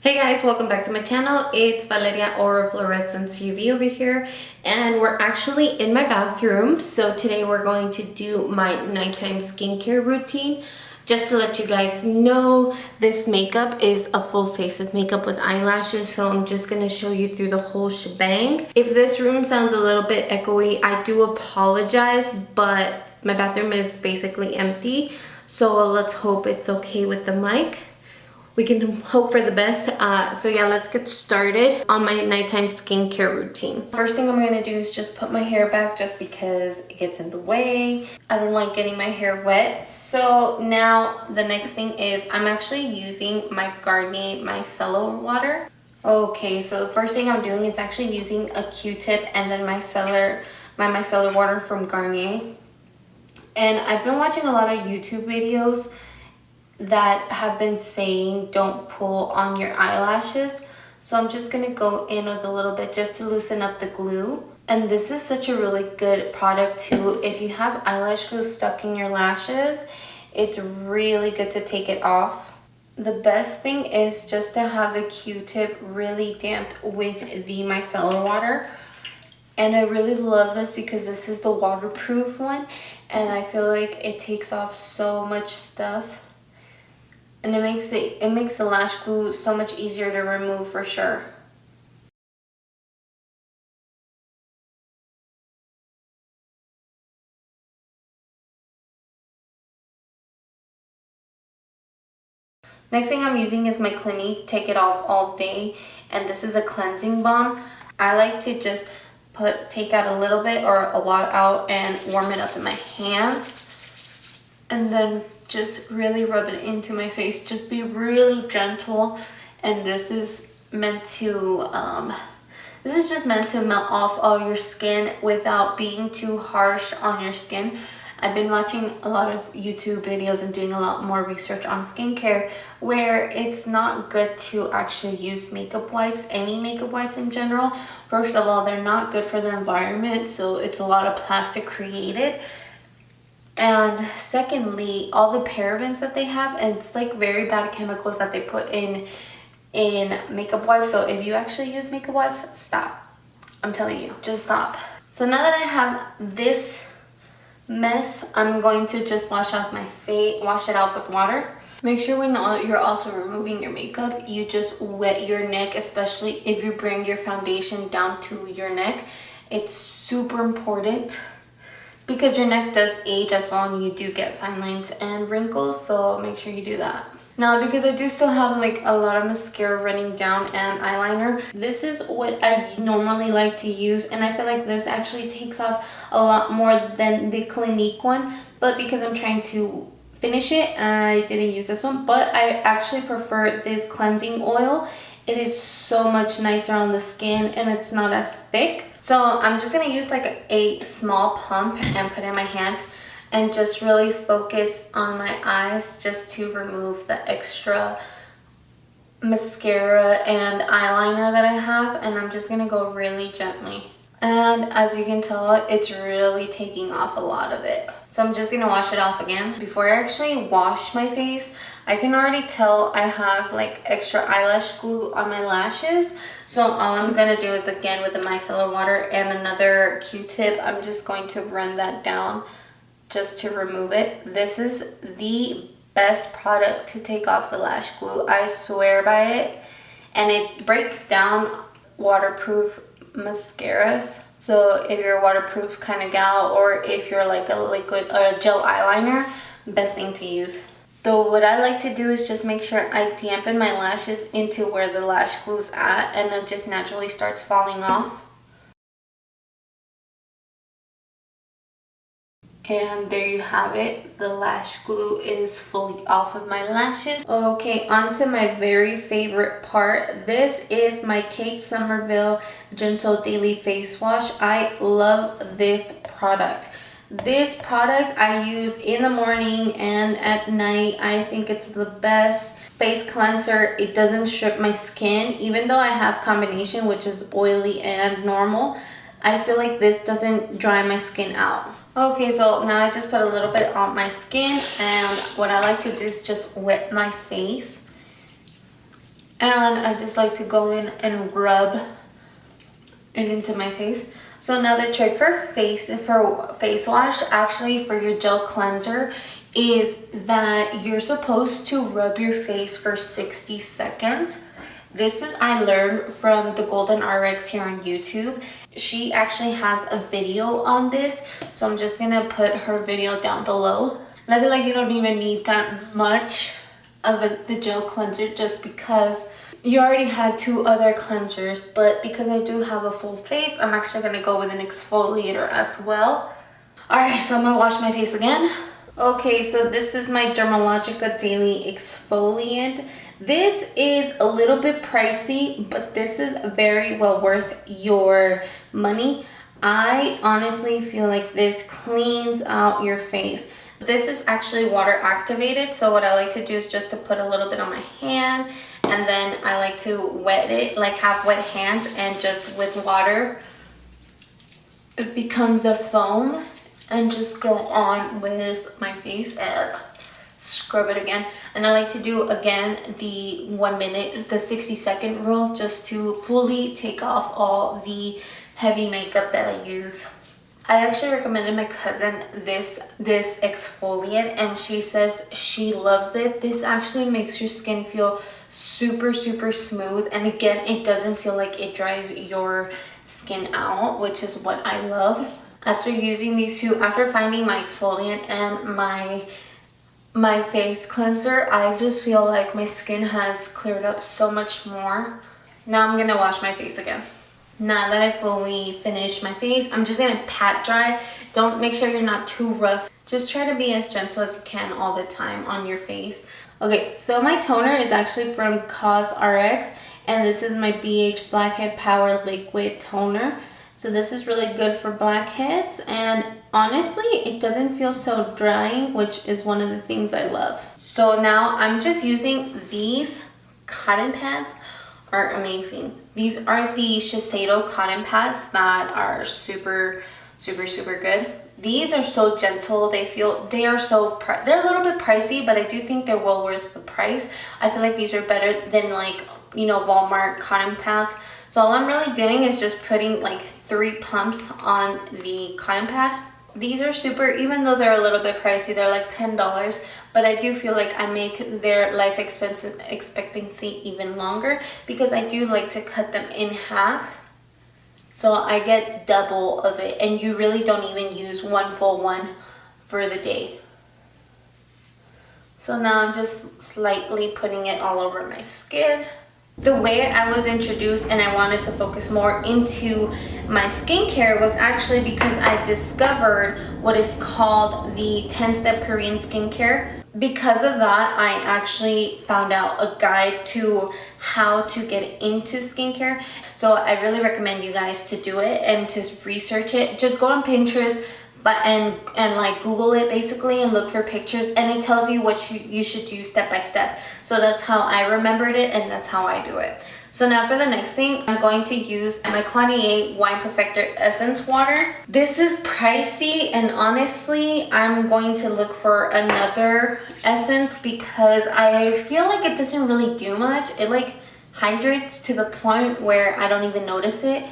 Hey guys, welcome back to my channel. It's Valeria or Fluorescence UV over here, and we're actually in my bathroom. So today we're going to do my nighttime skincare routine. Just to let you guys know, this makeup is a full face of makeup with eyelashes, so I'm just going to show you through the whole shebang. If this room sounds a little bit echoey, I do apologize, but my bathroom is basically empty, so let's hope it's okay with the mic. We can hope for the best. So yeah, let's get started on my nighttime skincare routine. First thing I'm gonna do is just put my hair back just because it gets in the way. I don't like getting my hair wet. So now the next thing is I'm actually using my Garnier micellar water. Okay, so the first thing I'm doing is actually using a Q-tip and then my micellar water from Garnier. And I've been watching a lot of YouTube videos that have been saying don't pull on your eyelashes, so I'm just gonna go in with a little bit just to loosen up the glue. And this is such a really good product too. If you have eyelash glue stuck in your lashes, it's really good to take it off. The best thing is just to have the Q-tip really damped with the micellar water. And I really love this because this is the waterproof one, and I feel like it takes off so much stuff. And it makes the lash glue so much easier to remove for sure. Next thing I'm using is my Clinique Take It Off All Day, and this is a cleansing balm. I like to just take out a little bit or a lot out and warm it up in my hands, and then just really rub it into my face. Just be really gentle, and this is just meant to melt off all your skin without being too harsh on your skin. I've been watching a lot of YouTube videos and doing a lot more research on skincare where it's not good to actually use makeup wipes, any makeup wipes in general. First of all, they're not good for the environment, so it's a lot of plastic created. And secondly, all the parabens that they have, and it's like very bad chemicals that they put in makeup wipes. So if you actually use makeup wipes, stop. I'm telling you, just stop. So now that I have this mess, I'm going to just wash off my face, wash it off with water. Make sure when you're also removing your makeup, you just wet your neck, especially if you bring your foundation down to your neck. It's super important, because your neck does age as well, and you do get fine lines and wrinkles, so make sure you do that. Now, because I do still have like a lot of mascara running down and eyeliner, this is what I normally like to use, and I feel like this actually takes off a lot more than the Clinique one, but because I'm trying to finish it, I didn't use this one, but I actually prefer this cleansing oil. It is so much nicer on the skin, and it's not as thick. So I'm just going to use like a small pump and put it in my hands and just really focus on my eyes just to remove the extra mascara and eyeliner that I have. And I'm just going to go really gently. And as you can tell, it's really taking off a lot of it. So I'm just going to wash it off again. Before I actually wash my face, I can already tell I have like extra eyelash glue on my lashes. So all I'm going to do is, again, with the micellar water and another Q-tip, I'm just going to run that down just to remove it. This is the best product to take off the lash glue. I swear by it. And it breaks down waterproof mascaras. So if you're a waterproof kind of gal, or if you're like a liquid or a gel eyeliner, best thing to use. So what I like to do is just make sure I dampen my lashes into where the lash glue's at, and it just naturally starts falling off. And there you have it. The lash glue is fully off of my lashes. Okay, on to my very favorite part. This is my Kate Somerville Gentle Daily Face Wash. I love this product. This product I use in the morning and at night. I think it's the best face cleanser. It doesn't strip my skin, even though I have combination, which is oily and normal. I feel like this doesn't dry my skin out. Okay, so now I just put a little bit on my skin, and what I like to do is just wet my face and I just like to go in and rub it into my face. So now the trick for face wash, actually for your gel cleanser, is that you're supposed to rub your face for 60 seconds. This is I learned from the Golden RX here on YouTube. She actually has a video on this, so I'm just gonna put her video down below. And I feel like you don't even need that much of the gel cleanser, just because you already had 2 other cleansers, but because I do have a full face, I'm actually gonna go with an exfoliator as well. Alright, so I'm gonna wash my face again. Okay, so this is my Dermalogica Daily Exfoliant. This is a little bit pricey, but this is very well worth your money. I honestly feel like this cleans out your face. This is actually water activated, so what I like to do is just to put a little bit on my hand, and then I like to wet it, like have wet hands, and just with water it becomes a foam, and just go on with my face and scrub it again. And I like to do again the 1 minute, the 60-second rule, just to fully take off all the heavy makeup that I use. I actually recommended my cousin this exfoliant, and she says she loves it. This actually makes your skin feel super smooth, and again, it doesn't feel like it dries your skin out, which is what I love. After using these two, after finding my exfoliant and my face cleanser, I just feel like my skin has cleared up so much more. Now I'm gonna wash my face again. Now that I fully finished my face, I'm just gonna pat dry. Don't make sure you're not too rough. Just try to be as gentle as you can all the time on your face. Okay, so my toner is actually from CosRx, and this is my BH Blackhead Power Liquid Toner. So this is really good for blackheads, and honestly, it doesn't feel so drying, which is one of the things I love. So now I'm just using these cotton pads. Are amazing. These are the Shiseido cotton pads that are super good. These are so gentle. They're a little bit pricey, but I do think they're well worth the price. I feel like these are better than, like, you know, Walmart cotton pads. So all I'm really doing is just putting like 3 pumps on the cotton pad. These are super, even though they're a little bit pricey, they're like $10, but I do feel like I make their life expectancy even longer, because I do like to cut them in half. So I get double of it, and you really don't even use one full one for the day. So now I'm just slightly putting it all over my skin. The way I was introduced and I wanted to focus more into my skincare was actually because I discovered what is called the 10-step Korean skincare. Because of that, I actually found out a guide to how to get into skincare. So I really recommend you guys to do it and to research it. Just go on Pinterest and like Google it basically, and look for pictures, and it tells you what you should do step by step. So that's how I remembered it, and that's how I do it. So now for the next thing, I'm going to use my Caudaile Wine Perfector Essence Water. This is pricey, and honestly, I'm going to look for another essence because I feel like it doesn't really do much. It like hydrates to the point where I don't even notice it,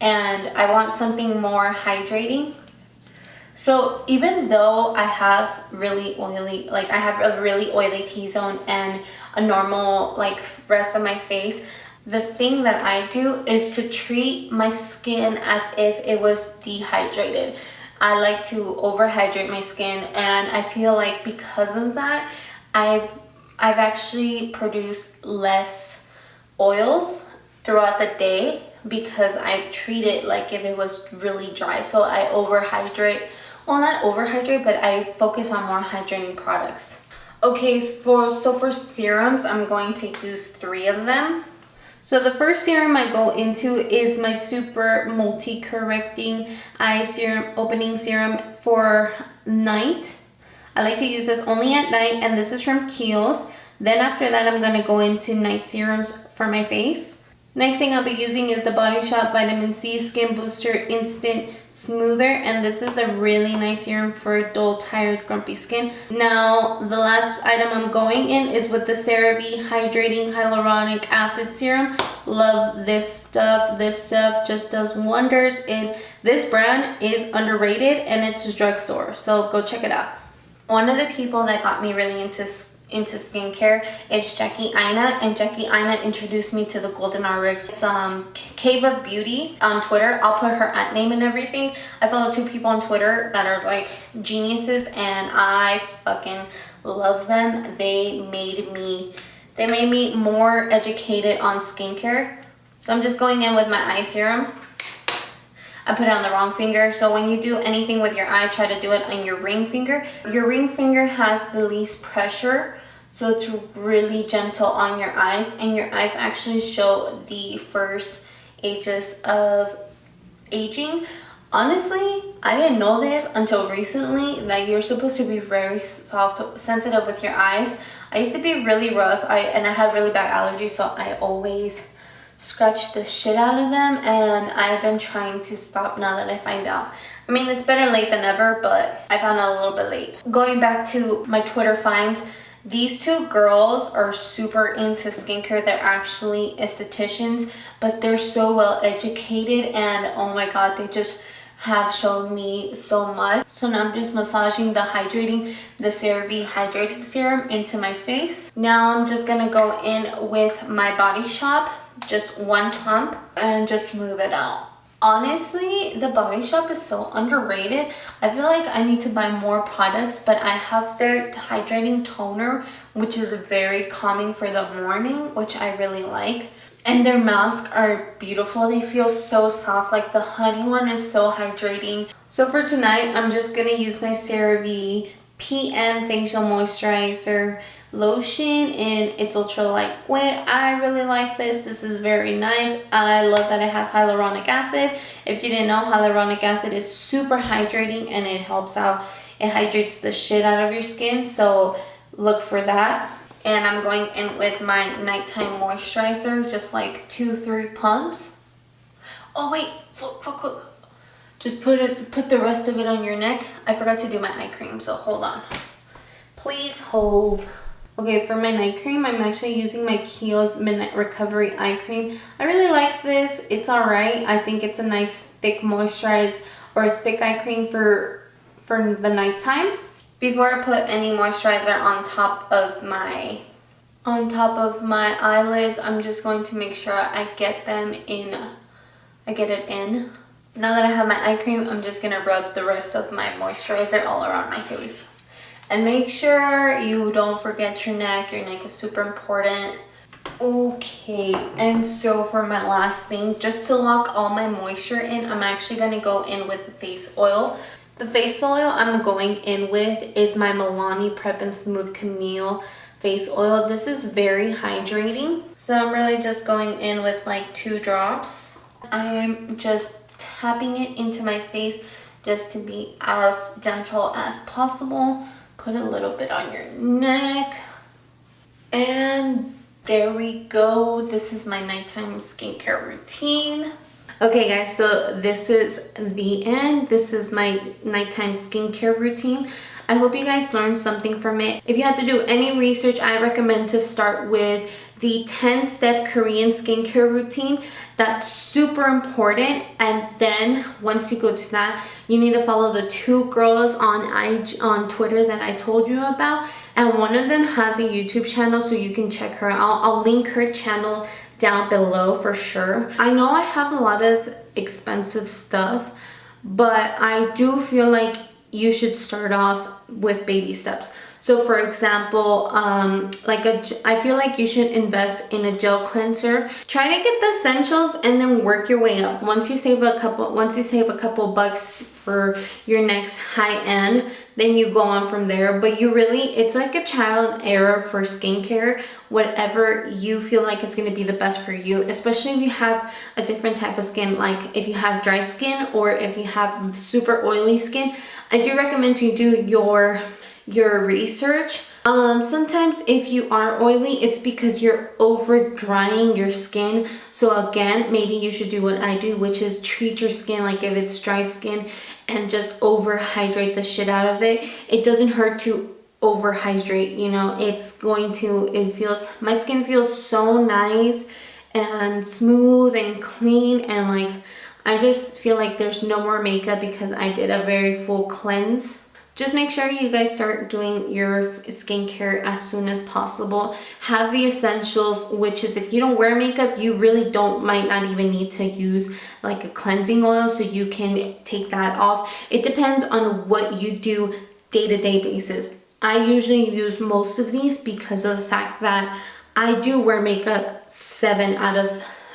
and I want something more hydrating. So even though I have really oily, like I have a really oily T-zone and a normal like rest of my face, the thing that I do is to treat my skin as if it was dehydrated. I like to overhydrate my skin, and I feel like because of that, I've actually produced less oils throughout the day, because I treat it like if it was really dry. So I overhydrate. Well, not overhydrate, but I focus on more hydrating products. Okay, so for serums, I'm going to use 3 of them. So the first serum I go into is my Super Multi-Correcting Eye Serum Opening Serum for night. I like to use this only at night, and this is from Kiehl's. Then after that, I'm going to go into night serums for my face. Next thing I'll be using is the Body Shop Vitamin C Skin Booster Instant Smoother, and this is a really nice serum for dull, tired, grumpy skin. Now, the last item I'm going in is with the CeraVe Hydrating Hyaluronic Acid Serum. Love this stuff. This stuff just does wonders. And this brand is underrated, and it's a drugstore, so go check it out. One of the people that got me really into skincare is Jackie Aina, and Jackie Aina introduced me to the Golden RX. It's Cave of Beauty on Twitter. I'll put her @ name and everything. I follow 2 people on Twitter that are like geniuses, and I fucking love them. They made me more educated on skincare. So I'm just going in with my eye serum. I put it on the wrong finger, so when you do anything with your eye, try to do it on your ring finger. Your ring finger has the least pressure, so it's really gentle on your eyes, and your eyes actually show the first ages of aging. Honestly, I didn't know this until recently, that you're supposed to be very soft, sensitive with your eyes. I used to be really rough, and I have really bad allergies, so I always scratch the shit out of them, and I've been trying to stop now that I find out. I mean, it's better late than never, but I found out a little bit late. Going back to my Twitter finds, these 2 girls are super into skincare. They're actually estheticians, but they're so well educated, and oh my god, they just have shown me so much. So now I'm just massaging the CeraVe Hydrating Serum into my face. Now I'm just gonna go in with my Body Shop, just 1 pump, and just smooth it out. Honestly, the Body Shop is so underrated. I feel like I need to buy more products, but I have their hydrating toner, which is very calming for the morning, which I really like. And their masks are beautiful. They feel so soft. Like the honey one is so hydrating. So for tonight, I'm just gonna use my CeraVe PM Facial Moisturizer Lotion, and it's ultra lightweight. I really like this. This is very nice. I love that it has hyaluronic acid. If you didn't know, hyaluronic acid is super hydrating, and it helps out. It hydrates the shit out of your skin, so look for that. And I'm going in with my nighttime moisturizer, just like 2-3 pumps. Oh wait, quick. Just put the rest of it on your neck. I forgot to do my eye cream, so hold on. Please hold. Okay, for my night cream, I'm actually using my Kiehl's Midnight Recovery Eye Cream. I really like this. It's alright. I think it's a nice thick moisturized or thick eye cream for the nighttime. Before I put any moisturizer on top of my eyelids, I'm just going to make sure I get it in. Now that I have my eye cream, I'm just gonna rub the rest of my moisturizer all around my face. And make sure you don't forget your neck. Your neck is super important. Okay, and so for my last thing, just to lock all my moisture in, I'm actually gonna go in with the face oil. The face oil I'm going in with is my Milani Prep and Smooth Camille face oil. This is very hydrating. So I'm really just going in with like 2 drops. I'm just tapping it into my face just to be as gentle as possible. Put a little bit on your neck. And there we go. This is my nighttime skincare routine. Okay guys, so this is the end. This is my nighttime skincare routine. I hope you guys learned something from it. If you had to do any research, I recommend to start with the 10-step Korean skincare routine. That's super important. And then once you go to that, you need to follow the 2 girls on Twitter that I told you about. And one of them has a YouTube channel, so you can check her out. I'll link her channel down below for sure. I know I have a lot of expensive stuff, but I do feel like you should start off with baby steps. So for example, I feel like you should invest in a gel cleanser. Try to get the essentials and then work your way up. Once you save a couple bucks for your next high end, then you go on from there. But it's like a trial and error for skincare. Whatever you feel like is going to be the best for you, especially if you have a different type of skin, like if you have dry skin or if you have super oily skin. I do recommend to do your research Sometimes if you are oily, it's because you're over drying your skin. So again, maybe you should do what I do, which is treat your skin like if it's dry skin and just over hydrate the shit out of it. It doesn't hurt to over hydrate, you know. My skin feels so nice and smooth and clean, and like I just feel like there's no more makeup because I did a very full cleanse. Just make sure you guys start doing your skincare as soon as possible. Have the essentials, which is if you don't wear makeup, you really might not even need to use like a cleansing oil, so you can take that off. It depends on what you do day-to-day basis. I usually use most of these because of the fact that I do wear makeup 7 out of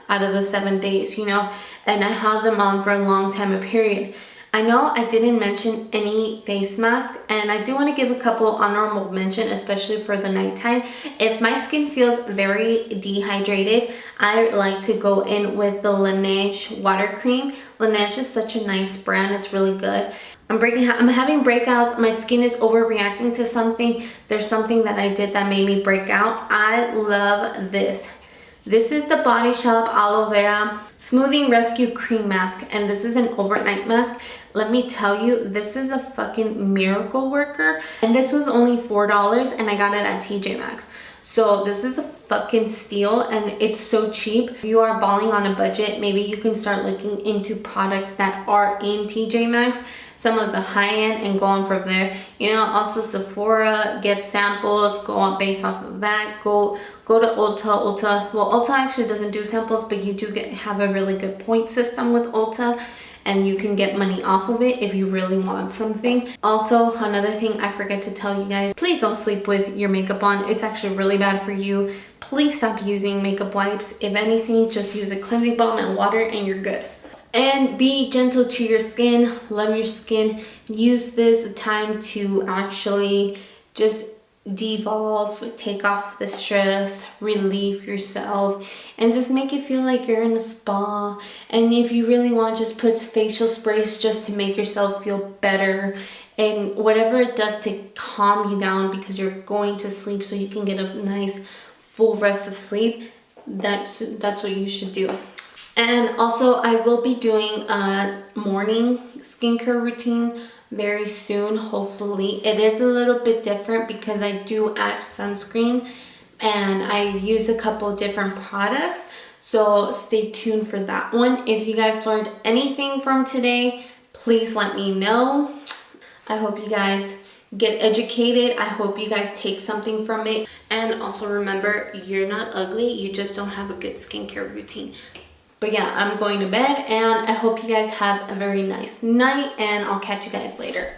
the 7 days, you know, and I have them on for a long time period. I know I didn't mention any face mask, and I do want to give a couple honorable mention, especially for the nighttime. If my skin feels very dehydrated, I like to go in with the Laneige water cream. Laneige is such a nice brand. It's really good. I'm having breakouts. My skin is overreacting to something. There's something that I did that made me break out. I love this. This is the Body Shop Aloe Vera Smoothing Rescue Cream Mask, and this is an overnight mask. Let me tell you, this is a fucking miracle worker, and this was only $4, and I got it at TJ Maxx. So this is a fucking steal, and it's so cheap. If you are balling on a budget, maybe you can start looking into products that are in TJ Maxx, some of the high-end, and go on from there. You know, also Sephora, get samples, go on based off of that. Go to Ulta. Well, Ulta actually doesn't do samples, but you do have a really good point system with Ulta, and you can get money off of it if you really want something. Also, another thing I forget to tell you guys, please don't sleep with your makeup on. It's actually really bad for you. Please stop using makeup wipes. If anything, just use a cleansing balm and water and you're good. And be gentle to your skin. Love your skin. Use this time to actually just devolve, take off the stress, relieve yourself, and just make it feel like you're in a spa. And if you really want, just put facial sprays just to make yourself feel better, and whatever it does to calm you down, because you're going to sleep, so you can get a nice full rest of sleep. That's what you should do. And also, I will be doing a morning skincare routine very soon, hopefully. It is a little bit different because I do add sunscreen and I use a couple different products, so stay tuned for that one. If you guys learned anything from today, please let me know. I hope you guys get educated. I hope you guys take something from it, and also remember, you're not ugly, you just don't have a good skincare routine. But yeah, I'm going to bed, and I hope you guys have a very nice night, and I'll catch you guys later.